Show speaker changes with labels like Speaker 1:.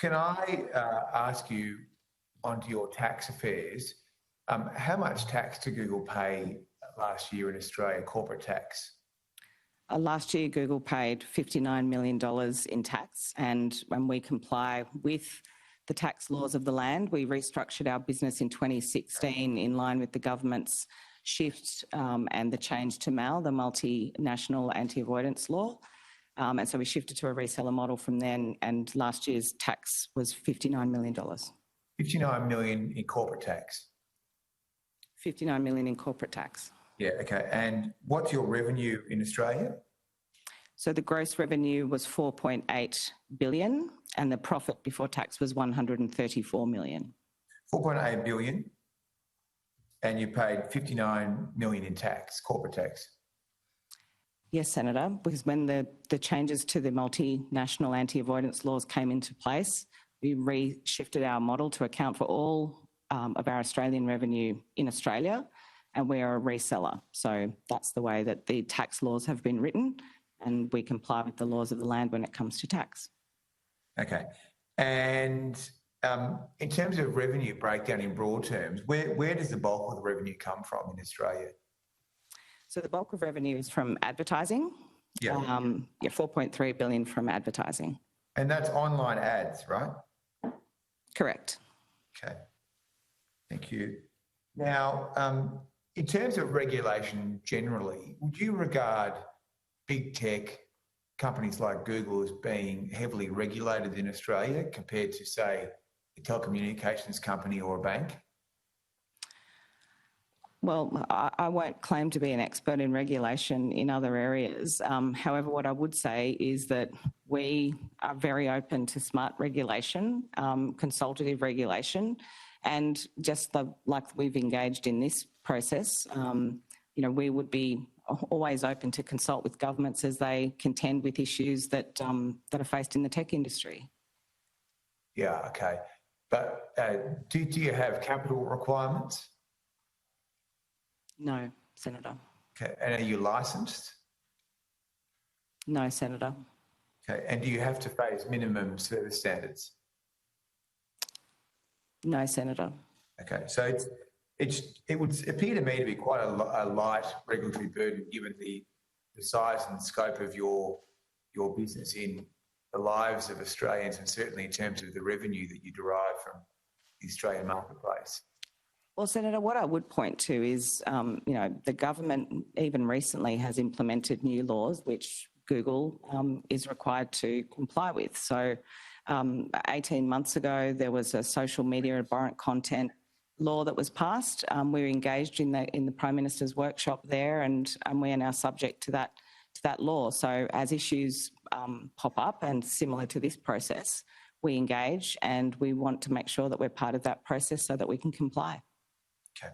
Speaker 1: can I ask you onto your tax affairs? How much tax did Google pay last year in Australia, corporate tax?
Speaker 2: Last year, Google paid $59 million in tax, and when we comply with the tax laws of the land, we restructured our business in 2016 in line with the government's shift and the change to MAL, the multinational anti-avoidance law. And so we shifted to a reseller model from then, and last year's tax was $59 million.
Speaker 1: $59 million in corporate tax?
Speaker 2: $59 million in corporate tax.
Speaker 1: Yeah, okay. And what's your revenue in Australia?
Speaker 2: So the gross revenue was $4.8 billion and the profit before tax was $134 million.
Speaker 1: 4.8 billion, and you paid 59 million in tax, corporate tax?
Speaker 2: Yes, Senator, because when the changes to the multinational anti-avoidance laws came into place, we re-shifted our model to account for all of our Australian revenue in Australia, and we are a reseller. So that's the way that the tax laws have been written, and we comply with the laws of the land when it comes to tax.
Speaker 1: Okay. And in terms of revenue breakdown in broad terms, where does the bulk of the revenue come from in Australia?
Speaker 2: So the bulk of revenue is from advertising.
Speaker 1: Yeah.
Speaker 2: $4.3 billion from advertising.
Speaker 1: And that's online ads, right?
Speaker 2: Correct.
Speaker 1: Okay. Thank you. Now, in terms of regulation generally, would you regard big tech companies like Google as being heavily regulated in Australia compared to, say, a telecommunications company or a bank?
Speaker 2: Well, I won't claim to be an expert in regulation in other areas. However, what I would say is that we are very open to smart regulation, consultative regulation, and just like we've engaged in this process, we would be always open to consult with governments as they contend with issues that are faced in the tech industry.
Speaker 1: Yeah, okay. But do you have capital requirements?
Speaker 2: No, Senator.
Speaker 1: Okay, and are you licensed?
Speaker 2: No, Senator.
Speaker 1: Okay, and do you have to face minimum service standards?
Speaker 2: No, Senator.
Speaker 1: Okay, so it would appear to me to be quite a light regulatory burden given the size and scope of your business in the lives of Australians, and certainly in terms of the revenue that you derive from the Australian marketplace.
Speaker 2: Well, Senator, what I would point to is, the government even recently has implemented new laws which Google is required to comply with. So 18 months ago, there was a social media abhorrent content law that was passed. We were engaged in the Prime Minister's workshop there, and we are now subject to that law. So as issues pop up and similar to this process, we engage and we want to make sure that we're part of that process so that we can comply.
Speaker 1: Okay.